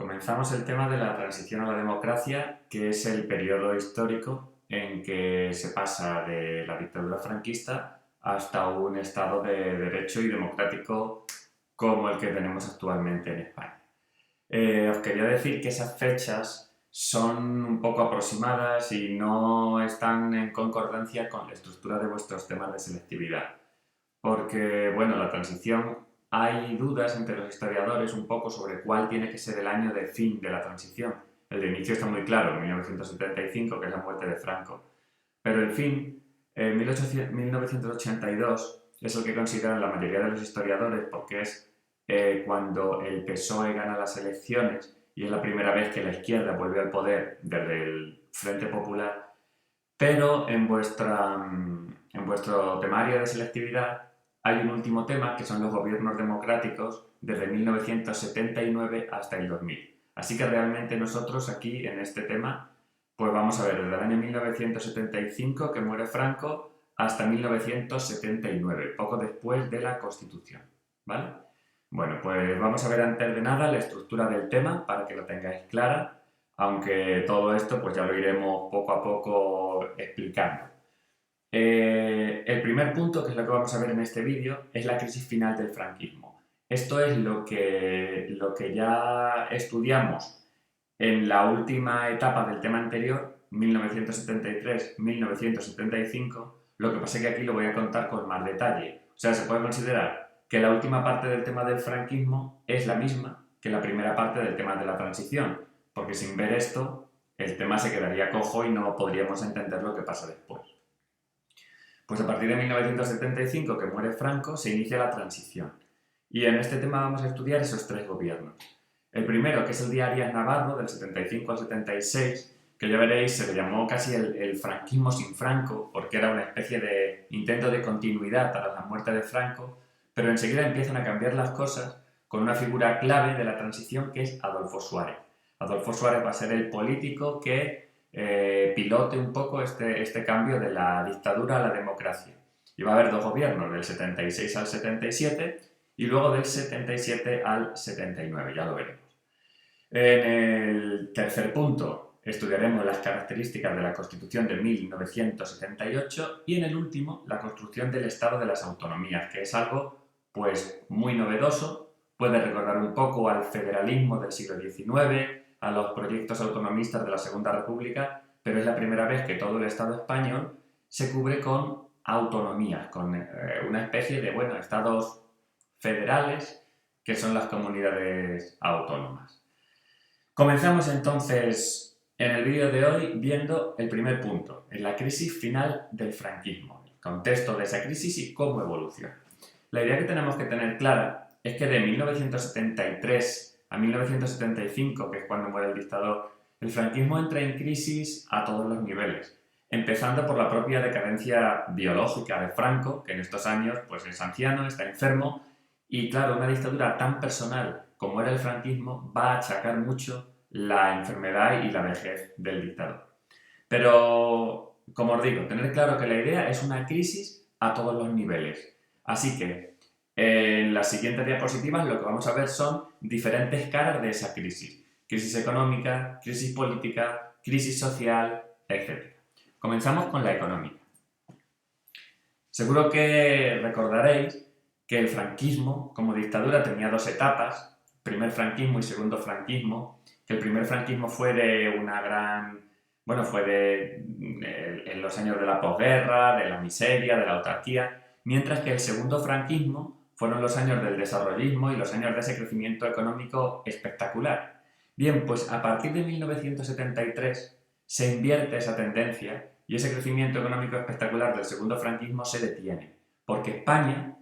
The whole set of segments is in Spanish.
Comenzamos el tema de la transición a la democracia, que es el periodo histórico en que se pasa de la dictadura franquista hasta un Estado de derecho y democrático como el que tenemos actualmente en España. Os quería decir que esas fechas son un poco aproximadas y no están en concordancia con la estructura de vuestros temas de selectividad. Porque, bueno, la transición, hay dudas entre los historiadores un poco sobre cuál tiene que ser el año de fin de la transición. El de inicio está muy claro, 1975, que es la muerte de Franco. Pero el fin, 1982, es el que consideran la mayoría de los historiadores porque es cuando el PSOE gana las elecciones y es la primera vez que la izquierda vuelve al poder desde el Frente Popular. Pero en vuestro temario de selectividad hay un último tema que son los gobiernos democráticos desde 1979 hasta el 2000. Así que realmente nosotros aquí en este tema pues vamos a ver desde el año 1975 que muere Franco hasta 1979, poco después de la Constitución, ¿vale? Bueno, pues vamos a ver antes de nada la estructura del tema para que lo tengáis clara, aunque todo esto pues ya lo iremos poco a poco explicando. El primer punto, que es lo que vamos a ver en este vídeo, es la crisis final del franquismo. Esto es lo que ya estudiamos en la última etapa del tema anterior, 1973-1975, lo que pasa es que aquí lo voy a contar con más detalle. O sea, se puede considerar que la última parte del tema del franquismo es la misma que la primera parte del tema de la transición, porque sin ver esto, el tema se quedaría cojo y no podríamos entender lo que pasa después. Pues a partir de 1975, que muere Franco, se inicia la transición. Y en este tema vamos a estudiar esos tres gobiernos. El primero, que es el de Arias Navarro, del 75 al 76, que ya veréis se le llamó casi el franquismo sin Franco, porque era una especie de intento de continuidad tras la muerte de Franco, pero enseguida empiezan a cambiar las cosas con una figura clave de la transición que es Adolfo Suárez. Adolfo Suárez va a ser el político que pilote un poco este cambio de la dictadura a la democracia. Y va a haber dos gobiernos, del 76 al 77 y luego del 77 al 79, ya lo veremos. En el tercer punto estudiaremos las características de la Constitución de 1978 y en el último la construcción del Estado de las Autonomías, que es algo pues muy novedoso, puede recordar un poco al federalismo del siglo XIX, a los proyectos autonomistas de la Segunda República, pero es la primera vez que todo el Estado español se cubre con autonomías, con una especie de, bueno, estados federales que son las comunidades autónomas. Comenzamos entonces en el vídeo de hoy viendo el primer punto, en la crisis final del franquismo, el contexto de esa crisis y cómo evoluciona. La idea que tenemos que tener clara es que de 1973 a 1975, que es cuando muere el dictador, el franquismo entra en crisis a todos los niveles, empezando por la propia decadencia biológica de Franco, que en estos años pues, es anciano, está enfermo, y claro, una dictadura tan personal como era el franquismo va a achacar mucho la enfermedad y la vejez del dictador. Pero, como os digo, tener claro que la idea es una crisis a todos los niveles. Así que en las siguientes diapositivas lo que vamos a ver son diferentes caras de esa crisis. Crisis económica, crisis política, crisis social, etc. Comenzamos con la económica. Seguro que recordaréis que el franquismo como dictadura tenía dos etapas, primer franquismo y segundo franquismo, que el primer franquismo fue de una gran... bueno, fue en los años de la posguerra, de la miseria, de la autarquía, mientras que el segundo franquismo fueron los años del desarrollismo y los años de ese crecimiento económico espectacular. Bien, pues a partir de 1973 se invierte esa tendencia y ese crecimiento económico espectacular del segundo franquismo se detiene, porque España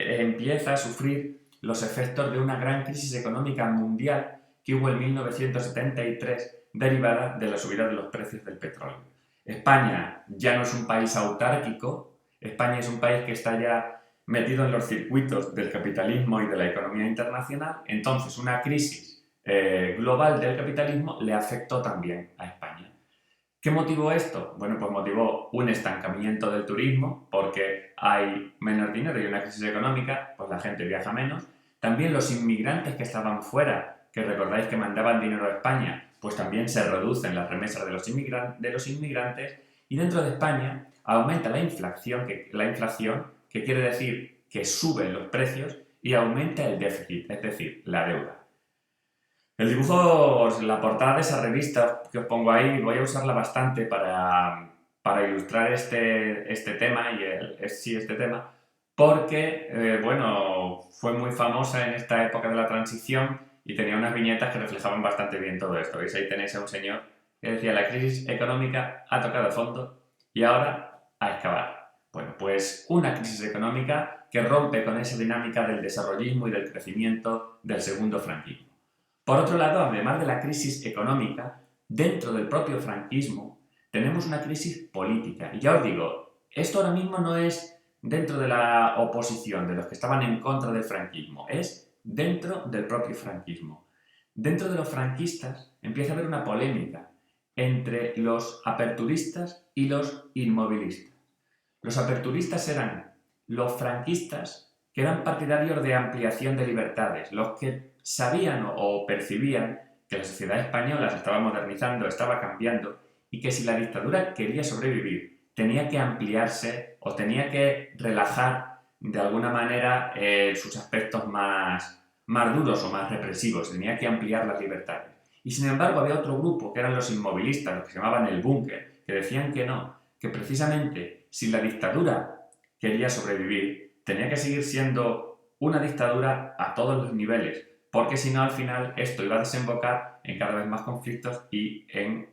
empieza a sufrir los efectos de una gran crisis económica mundial que hubo en 1973 derivada de la subida de los precios del petróleo. España ya no es un país autárquico, España es un país que está ya metido en los circuitos del capitalismo y de la economía internacional, entonces una crisis global del capitalismo le afectó también a España. ¿Qué motivó esto? Bueno, pues motivó un estancamiento del turismo porque hay menos dinero y una crisis económica, pues la gente viaja menos. También los inmigrantes que estaban fuera que recordáis que mandaban dinero a España, pues también se reducen las remesas de los inmigrantes, y dentro de España aumenta la inflación, que quiere decir que suben los precios, y aumenta el déficit, es decir, la deuda. El dibujo, la portada de esa revista que os pongo ahí, voy a usarla bastante para ilustrar este tema, este tema, porque, bueno, fue muy famosa en esta época de la transición y tenía unas viñetas que reflejaban bastante bien todo esto. ¿Veis? Ahí tenéis a un señor que decía: la crisis económica ha tocado fondo y ahora a excavar. Bueno, pues una crisis económica que rompe con esa dinámica del desarrollismo y del crecimiento del segundo franquismo. Por otro lado, además de la crisis económica, dentro del propio franquismo tenemos una crisis política. Y ya os digo, esto ahora mismo no es dentro de la oposición, de los que estaban en contra del franquismo, es dentro del propio franquismo. Dentro de los franquistas empieza a haber una polémica entre los aperturistas y los inmovilistas. Los aperturistas eran los franquistas que eran partidarios de ampliación de libertades, los que sabían o percibían que la sociedad española se estaba modernizando, estaba cambiando, y que si la dictadura quería sobrevivir, tenía que ampliarse o tenía que relajar de alguna manera sus aspectos más duros o más represivos, tenía que ampliar las libertades. Y sin embargo había otro grupo, que eran los inmovilistas, los que se llamaban el búnker, que decían que no, que precisamente si la dictadura quería sobrevivir, tenía que seguir siendo una dictadura a todos los niveles, porque si no, al final esto iba a desembocar en cada vez más conflictos y en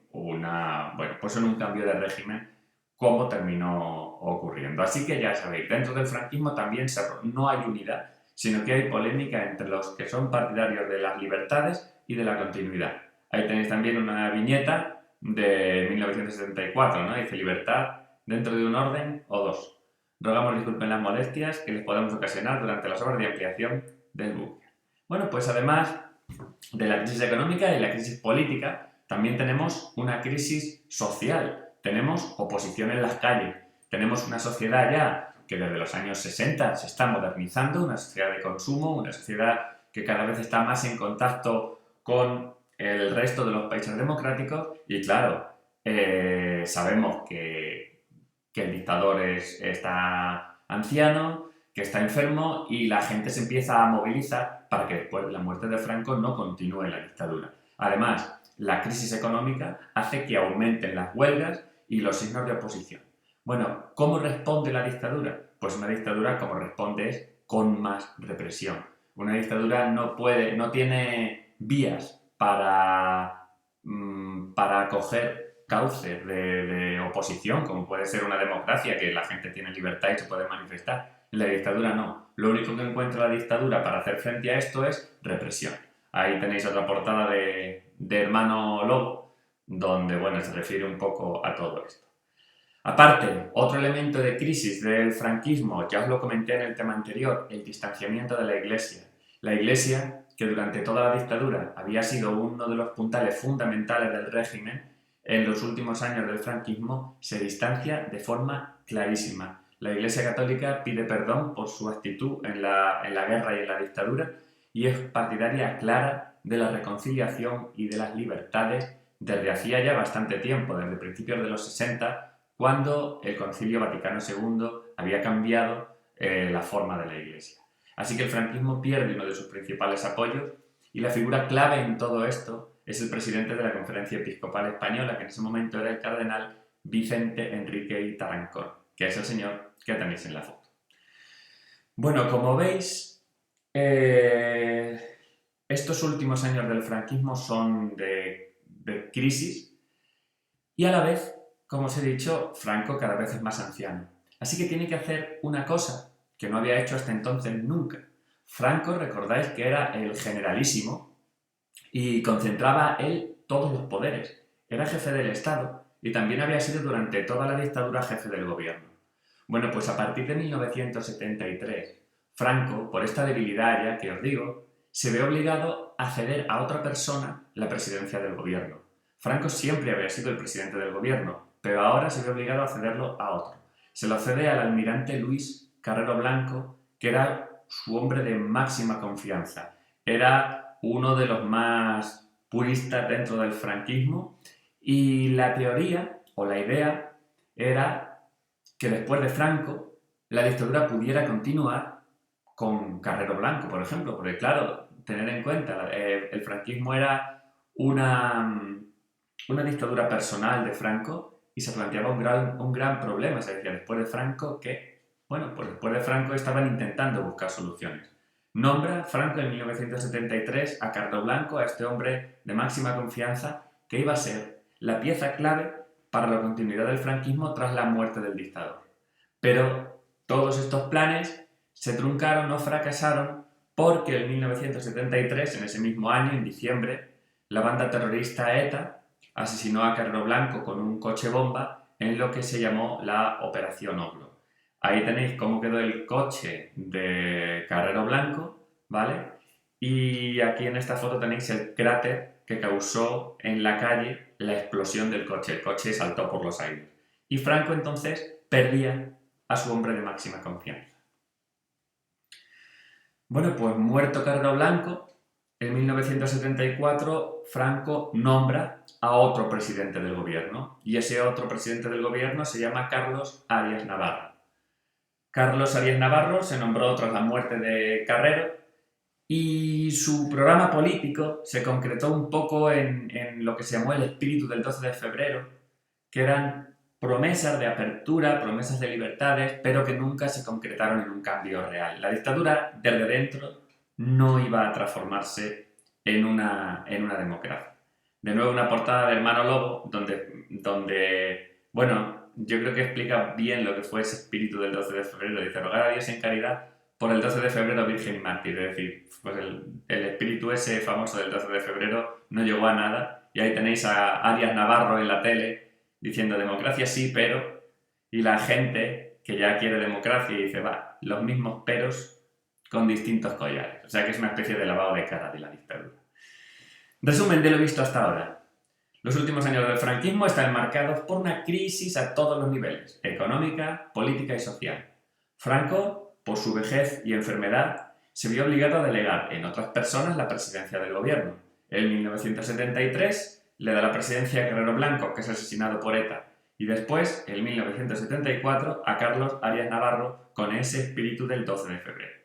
pues en un cambio de régimen, como terminó ocurriendo. Así que ya sabéis, dentro del franquismo también no hay unidad, sino que hay polémica entre los que son partidarios de las libertades y de la continuidad. Ahí tenéis también una viñeta de 1974, ¿no? Dice: libertad dentro de un orden o dos. Rogamos disculpen las molestias que les podamos ocasionar durante las obras de ampliación del búnker. Bueno, pues además de la crisis económica y la crisis política, también tenemos una crisis social. Tenemos oposición en las calles. Tenemos una sociedad ya que desde los años 60 se está modernizando, una sociedad de consumo, una sociedad que cada vez está más en contacto con el resto de los países democráticos, y claro, sabemos que el dictador está anciano, que está enfermo, y la gente se empieza a movilizar para que después de la muerte de Franco no continúe la dictadura. Además, la crisis económica hace que aumenten las huelgas y los signos de oposición. Bueno, ¿cómo responde la dictadura? Pues una dictadura, como responde, es con más represión. Una dictadura no tiene vías para acoger cauces de oposición, como puede ser una democracia, que la gente tiene libertad y se puede manifestar. En la dictadura no. Lo único que encuentra la dictadura para hacer frente a esto es represión. Ahí tenéis otra portada de Hermano Lobo, donde se refiere un poco a todo esto. Aparte, otro elemento de crisis del franquismo, ya os lo comenté en el tema anterior, el distanciamiento de la Iglesia. La Iglesia, que durante toda la dictadura había sido uno de los puntales fundamentales del régimen, en los últimos años del franquismo se distancia de forma clarísima. La Iglesia Católica pide perdón por su actitud en la guerra y en la dictadura, y es partidaria clara de la reconciliación y de las libertades desde hacía ya bastante tiempo, desde principios de los 60, cuando el Concilio Vaticano II había cambiado la forma de la Iglesia. Así que el franquismo pierde uno de sus principales apoyos, y la figura clave en todo esto es el presidente de la Conferencia Episcopal Española, que en ese momento era el cardenal Vicente Enrique y Tarancón, que es el señor que tenéis en la foto. Bueno, como veis, estos últimos años del franquismo son de crisis, y a la vez, como os he dicho, Franco cada vez es más anciano. Así que tiene que hacer una cosa que no había hecho hasta entonces nunca. Franco, recordáis que era el generalísimo y concentraba él todos los poderes. Era jefe del Estado y también había sido durante toda la dictadura jefe del gobierno. Bueno, pues a partir de 1973, Franco, por esta debilidad ya que os digo, se ve obligado a ceder a otra persona la presidencia del gobierno. Franco siempre había sido el presidente del gobierno, pero ahora se ve obligado a cederlo a otro. Se lo cede al almirante Luis Carrero Blanco, que era su hombre de máxima confianza. Era era uno de los más puristas dentro del franquismo y la teoría o la idea era que después de Franco la dictadura pudiera continuar con Carrero Blanco, por ejemplo, porque claro, tener en cuenta, el franquismo era una dictadura personal de Franco y se planteaba un gran problema. Se decía, después de Franco, ¿qué? Bueno, pues después de Franco estaban intentando buscar soluciones. Nombra Franco en 1973 a Carrero Blanco, a este hombre de máxima confianza, que iba a ser la pieza clave para la continuidad del franquismo tras la muerte del dictador. Pero todos estos planes se truncaron o fracasaron porque en 1973, en ese mismo año, en diciembre, la banda terrorista ETA asesinó a Carrero Blanco con un coche bomba en lo que se llamó la Operación Oglo. Ahí tenéis cómo quedó el coche de Carrero Blanco, ¿vale? Y aquí en esta foto tenéis el cráter que causó en la calle la explosión del coche. El coche saltó por los aires. Y Franco entonces perdía a su hombre de máxima confianza. Bueno, pues muerto Carrero Blanco, en 1974 Franco nombra a otro presidente del gobierno y ese otro presidente del gobierno se llama Carlos Arias Navarro. Carlos Arias Navarro se nombró tras la muerte de Carrero y su programa político se concretó un poco en lo que se llamó el espíritu del 12 de febrero, que eran promesas de apertura, promesas de libertades, pero que nunca se concretaron en un cambio real. La dictadura, desde dentro, no iba a transformarse en una democracia. De nuevo, una portada de Hermano Lobo, donde, bueno, yo creo que explica bien lo que fue ese espíritu del 12 de febrero. Dice, rogar a Dios en caridad por el 12 de febrero virgen y mártir. Es decir, pues el espíritu ese famoso del 12 de febrero no llegó a nada. Y ahí tenéis a Arias Navarro en la tele diciendo democracia sí, pero... Y la gente que ya quiere democracia y dice, va, los mismos peros con distintos collares. O sea que es una especie de lavado de cara de la dictadura. Resumen de lo visto hasta ahora. Los últimos años del franquismo están marcados por una crisis a todos los niveles, económica, política y social. Franco, por su vejez y enfermedad, se vio obligado a delegar en otras personas la presidencia del gobierno. En 1973 le da la presidencia a Carrero Blanco, que es asesinado por ETA, y después, en 1974, a Carlos Arias Navarro con ese espíritu del 12 de febrero.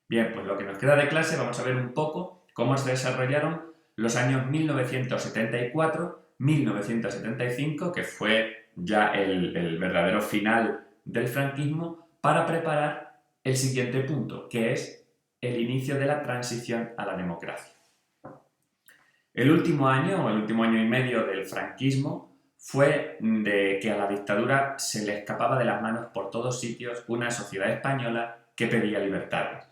Bien, pues lo que nos queda de clase vamos a ver un poco cómo se desarrollaron los años 1974-1975, que fue ya el verdadero final del franquismo, para preparar el siguiente punto, que es el inicio de la transición a la democracia. El último año y medio del franquismo fue de que a la dictadura se le escapaba de las manos por todos sitios una sociedad española que pedía libertades.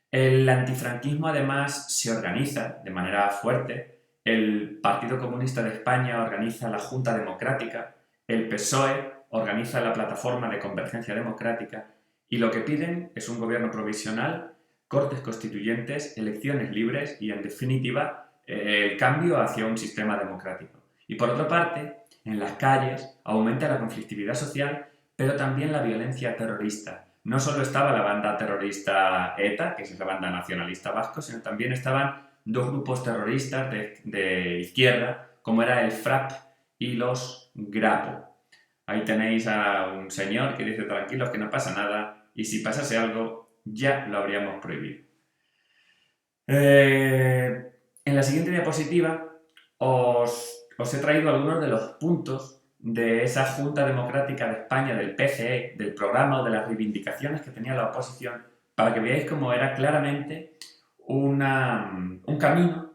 El antifranquismo además se organiza de manera fuerte. El Partido Comunista de España organiza la Junta Democrática, el PSOE organiza la Plataforma de Convergencia Democrática y lo que piden es un gobierno provisional, cortes constituyentes, elecciones libres y, en definitiva, el cambio hacia un sistema democrático. Y por otra parte, en las calles aumenta la conflictividad social, pero también la violencia terrorista. No solo estaba la banda terrorista ETA, que es la banda nacionalista vasco, sino también estaban dos grupos terroristas de izquierda, como era el FRAP y los Grapo. Ahí tenéis a un señor que dice, tranquilos, que no pasa nada, y si pasase algo, ya lo habríamos prohibido. En la siguiente diapositiva os he traído algunos de los puntos de esa Junta Democrática de España, del PCE, del programa o de las reivindicaciones que tenía la oposición, para que veáis cómo era claramente un camino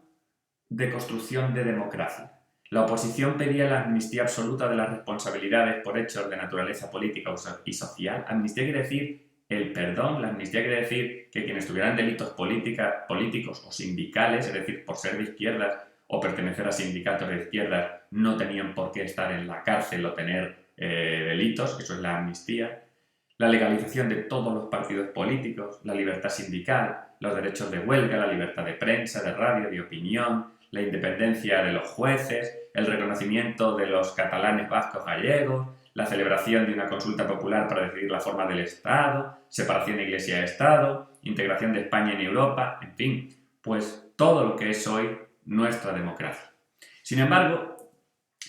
de construcción de democracia. La oposición pedía la amnistía absoluta de las responsabilidades por hechos de naturaleza política y social. Amnistía quiere decir el perdón, la amnistía quiere decir que quienes tuvieran delitos políticos o sindicales, es decir, por ser de izquierdas o pertenecer a sindicatos de izquierdas, no tenían por qué estar en la cárcel o tener delitos, eso es la amnistía. La legalización de todos los partidos políticos, la libertad sindical, los derechos de huelga, la libertad de prensa, de radio, de opinión, la independencia de los jueces, el reconocimiento de los catalanes, vascos, gallegos, la celebración de una consulta popular para decidir la forma del Estado, separación de Iglesia-Estado, integración de España en Europa, en fin, pues todo lo que es hoy nuestra democracia. Sin embargo,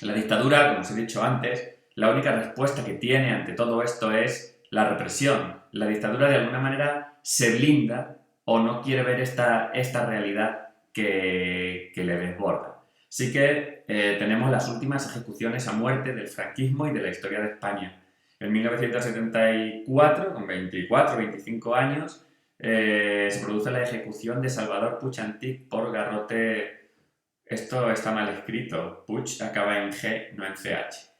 la dictadura, como os he dicho antes, la única respuesta que tiene ante todo esto es la represión. La dictadura de alguna manera se blinda o no quiere ver esta realidad que le desborda. Así que tenemos las últimas ejecuciones a muerte del franquismo y de la historia de España. En 1974, con 24 o 25 años, se produce la ejecución de Salvador Puig Antich por garrote. Esto está mal escrito. Puig acaba en G, no en CH.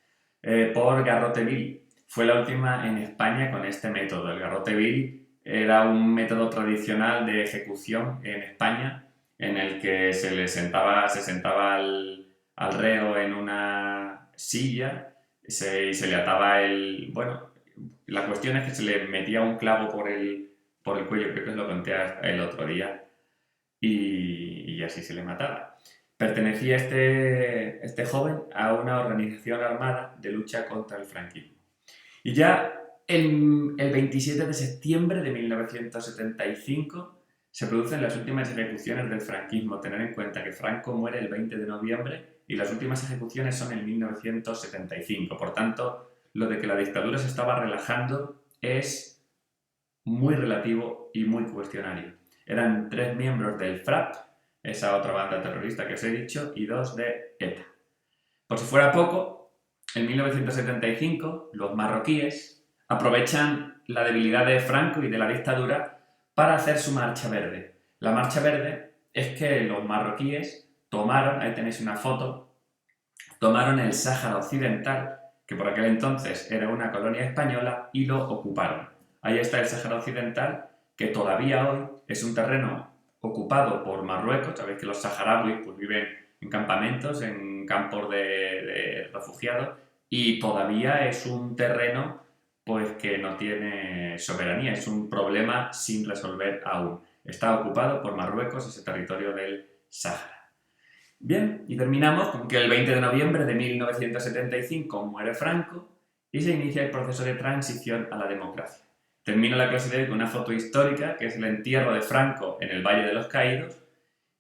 Por garrote vil. Fue la última en España con este método. El garrote vil era un método tradicional de ejecución en España en el que se sentaba al reo en una silla y se le ataba el... Bueno, la cuestión es que se le metía un clavo por el cuello, creo que os lo conté el otro día, y así se le mataba. Pertenecía este joven a una organización armada de lucha contra el franquismo. Y ya el 27 de septiembre de 1975 se producen las últimas ejecuciones del franquismo. Tener en cuenta que Franco muere el 20 de noviembre y las últimas ejecuciones son en 1975. Por tanto, lo de que la dictadura se estaba relajando es muy relativo y muy cuestionario. Eran 3 miembros del FRAP, esa otra banda terrorista que os he dicho, y 2 de ETA. Por si fuera poco, en 1975 los marroquíes aprovechan la debilidad de Franco y de la dictadura para hacer su marcha verde. La marcha verde es que los marroquíes tomaron, ahí tenéis una foto, tomaron el Sáhara Occidental, que por aquel entonces era una colonia española, y lo ocuparon. Ahí está el Sáhara Occidental, que todavía hoy es un terreno ocupado por Marruecos. Sabéis que los saharauis pues, viven en campamentos, en campos de refugiados, y todavía es un terreno pues, que no tiene soberanía, es un problema sin resolver aún. Está ocupado por Marruecos, ese territorio del Sáhara. Bien, y terminamos con que el 20 de noviembre de 1975 muere Franco y se inicia el proceso de transición a la democracia. Termino la clase de hoy con una foto histórica, que es el entierro de Franco en el Valle de los Caídos,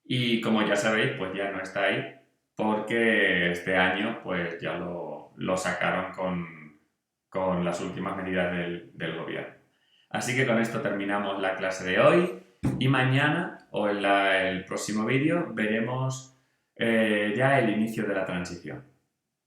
y como ya sabéis, pues ya no está ahí, porque este año pues ya lo sacaron con las últimas medidas del gobierno. Así que con esto terminamos la clase de hoy, y mañana, o en el próximo vídeo, veremos ya el inicio de la transición.